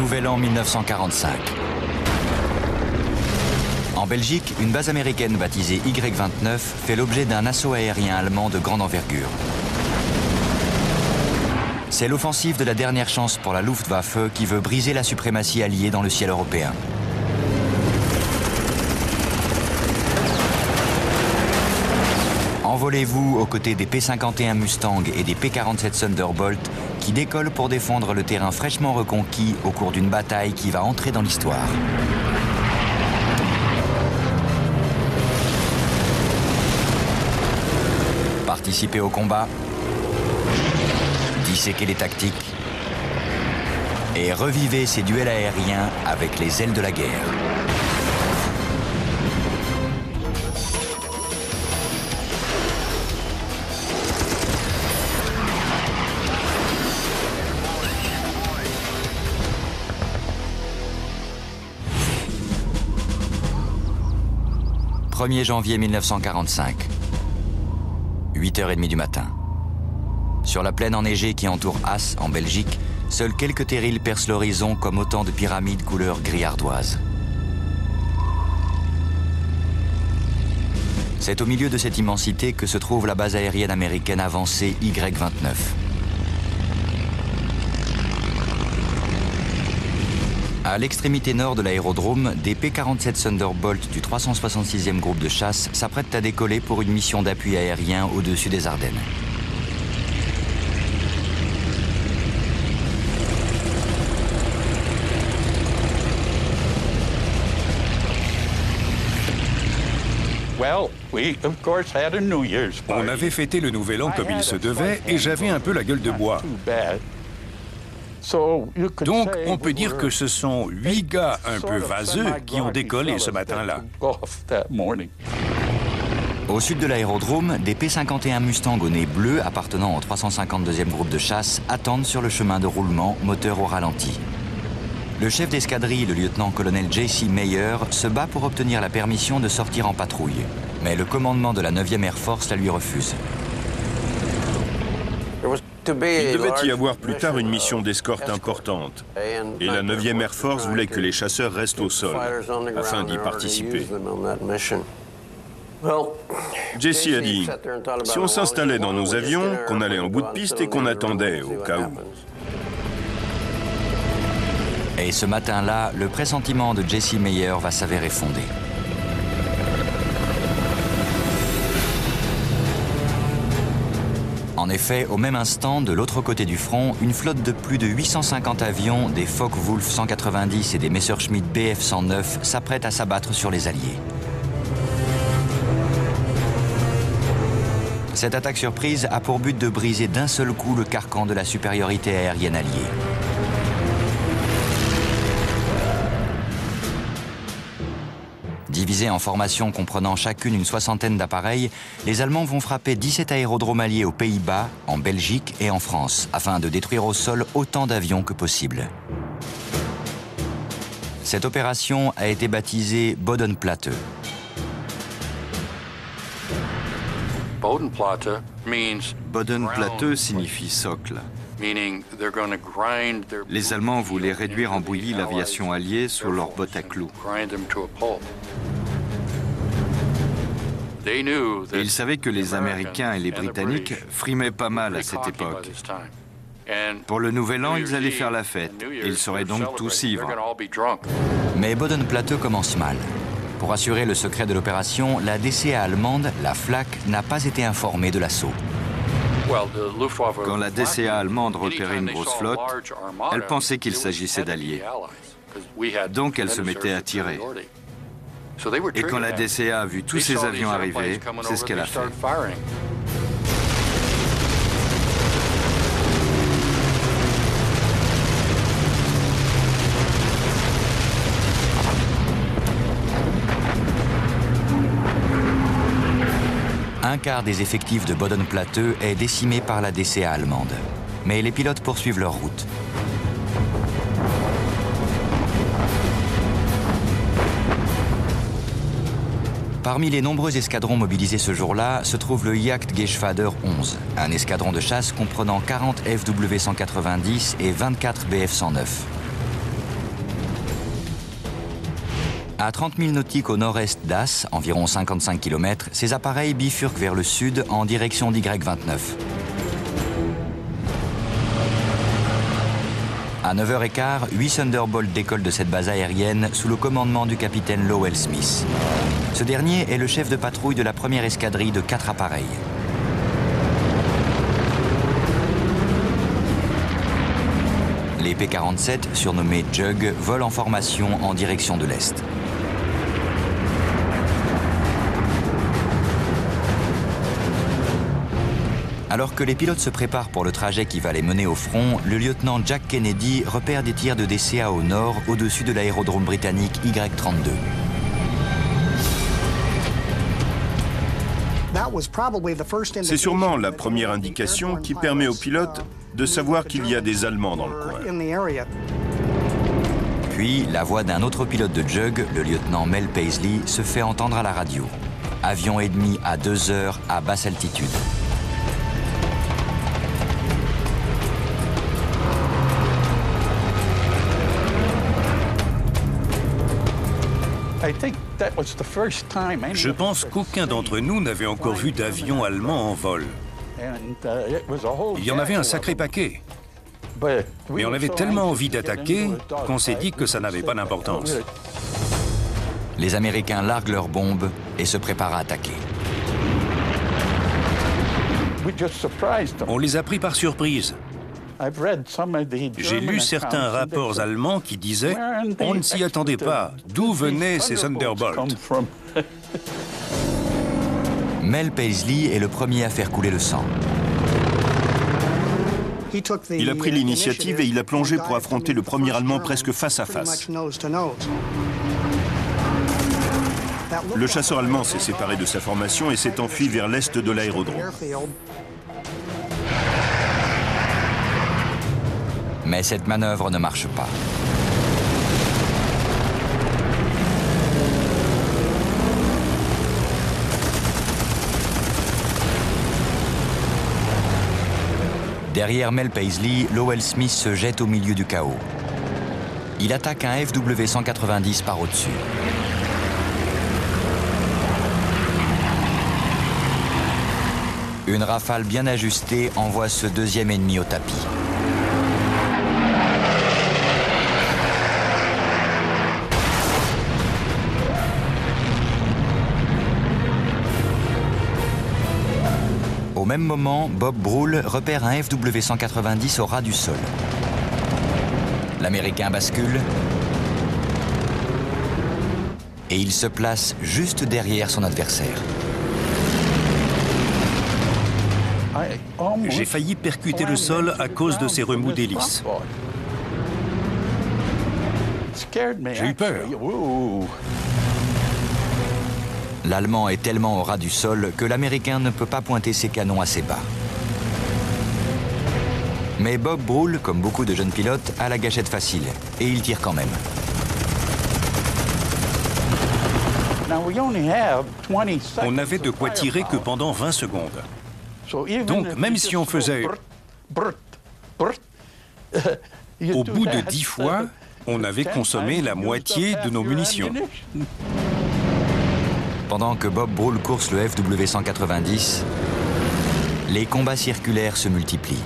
Nouvel An 1945. En Belgique, une base américaine baptisée Y-29 fait l'objet d'un assaut aérien allemand de grande envergure. C'est l'offensive de la dernière chance pour la Luftwaffe qui veut briser la suprématie alliée dans le ciel européen. Envolez-vous aux côtés des P-51 Mustang et des P-47 Thunderbolt qui décollent pour défendre le terrain fraîchement reconquis au cours d'une bataille qui va entrer dans l'histoire. Participez au combat, disséquez les tactiques et revivez ces duels aériens avec les ailes de la guerre. « 1er janvier 1945, 8h30 du matin. Sur la plaine enneigée qui entoure Asse, en Belgique, seuls quelques terrils percent l'horizon comme autant de pyramides couleur gris ardoise. C'est au milieu de cette immensité que se trouve la base aérienne américaine avancée Y-29. À l'extrémité nord de l'aérodrome, des P-47 Thunderbolt du 366e groupe de chasse s'apprêtent à décoller pour une mission d'appui aérien au-dessus des Ardennes. On avait fêté le Nouvel An comme il se devait et j'avais un peu la gueule de bois. Donc, on peut dire que ce sont 8 gars un peu vaseux qui ont décollé ce matin-là. Au sud de l'aérodrome, des P-51 Mustang au nez bleu appartenant au 352e groupe de chasse attendent sur le chemin de roulement, moteur au ralenti. Le chef d'escadrille, le lieutenant-colonel J.C. Meyer, se bat pour obtenir la permission de sortir en patrouille. Mais le commandement de la 9e Air Force la lui refuse. Il devait y avoir plus tard une mission d'escorte importante. Et la 9e Air Force voulait que les chasseurs restent au sol, afin d'y participer. Jesse a dit, si on s'installait dans nos avions, qu'on allait en bout de piste et qu'on attendait au cas où. Et ce matin-là, le pressentiment de J.C. Meyer va s'avérer fondé. En effet, au même instant, de l'autre côté du front, une flotte de plus de 850 avions, des Focke-Wulf 190 et des Messerschmitt Bf 109 s'apprête à s'abattre sur les Alliés. Cette attaque surprise a pour but de briser d'un seul coup le carcan de la supériorité aérienne alliée. Divisés en formations comprenant chacune une soixantaine d'appareils, les Allemands vont frapper 17 aérodromes alliés aux Pays-Bas, en Belgique et en France, afin de détruire au sol autant d'avions que possible. Cette opération a été baptisée Bodenplatte. Bodenplatte signifie socle. Les Allemands voulaient réduire en bouillie l'aviation alliée sur leurs bottes à clous. Et ils savaient que les Américains et les Britanniques frimaient pas mal à cette époque. Pour le Nouvel An, ils allaient faire la fête, et ils seraient donc tous ivres. Mais Bodenplatte commence mal. Pour assurer le secret de l'opération, la DCA allemande, la Flak, n'a pas été informée de l'assaut. Quand la DCA allemande repérait une grosse flotte, elle pensait qu'il s'agissait d'alliés. Donc elle se mettait à tirer. Et quand la DCA a vu tous ces avions arriver, c'est ce qu'elle a fait. Un quart des effectifs de Bodenplatte est décimé par la DCA allemande. Mais les pilotes poursuivent leur route. Parmi les nombreux escadrons mobilisés ce jour-là se trouve le Jagdgeschwader 11, un escadron de chasse comprenant 40 FW-190 et 24 Bf-109. À 30 000 nautiques au nord-est d'As, environ 55 km, ces appareils bifurquent vers le sud en direction d'Y-29. À 9h15, 8 Thunderbolts décollent de cette base aérienne sous le commandement du capitaine Lowell Smith. Ce dernier est le chef de patrouille de la première escadrille de 4 appareils. Les P-47, surnommés Jug, volent en formation en direction de l'Est. Alors que les pilotes se préparent pour le trajet qui va les mener au front, le lieutenant Jack Kennedy repère des tirs de DCA au nord, au-dessus de l'aérodrome britannique Y-32. C'est sûrement la première indication qui permet aux pilotes de savoir qu'il y a des Allemands dans le coin. Puis, la voix d'un autre pilote de Jug, le lieutenant Mel Paisley, se fait entendre à la radio. Avion ennemi à 2 heures à basse altitude. Je pense qu'aucun d'entre nous n'avait encore vu d'avion allemand en vol. Il y en avait un sacré paquet. Mais on avait tellement envie d'attaquer qu'on s'est dit que ça n'avait pas d'importance. Les Américains larguent leurs bombes et se préparent à attaquer. On les a pris par surprise. J'ai lu certains rapports allemands qui disaient « On ne s'y attendait pas. D'où venaient ces Thunderbolts ?» Mel Paisley est le premier à faire couler le sang. Il a pris l'initiative et il a plongé pour affronter le premier Allemand presque face à face. Le chasseur allemand s'est séparé de sa formation et s'est enfui vers l'est de l'aérodrome. Mais cette manœuvre ne marche pas. Derrière Mel Paisley, Lowell Smith se jette au milieu du chaos. Il attaque un FW-190 par au-dessus. Une rafale bien ajustée envoie ce deuxième ennemi au tapis. Au même moment, Bob Brule repère un FW-190 au ras du sol. L'Américain bascule et il se place juste derrière son adversaire. J'ai failli percuter le sol à cause de ces remous d'hélice. J'ai eu peur. L'Allemand est tellement au ras du sol que l'Américain ne peut pas pointer ses canons assez bas. Mais Bob Brule, comme beaucoup de jeunes pilotes, a la gâchette facile et il tire quand même. On n'avait de quoi tirer que pendant 20 secondes. Donc, même si on faisait... Au bout de 10 fois, on avait consommé la moitié de nos munitions. Pendant que Bob Brule course le FW-190, les combats circulaires se multiplient.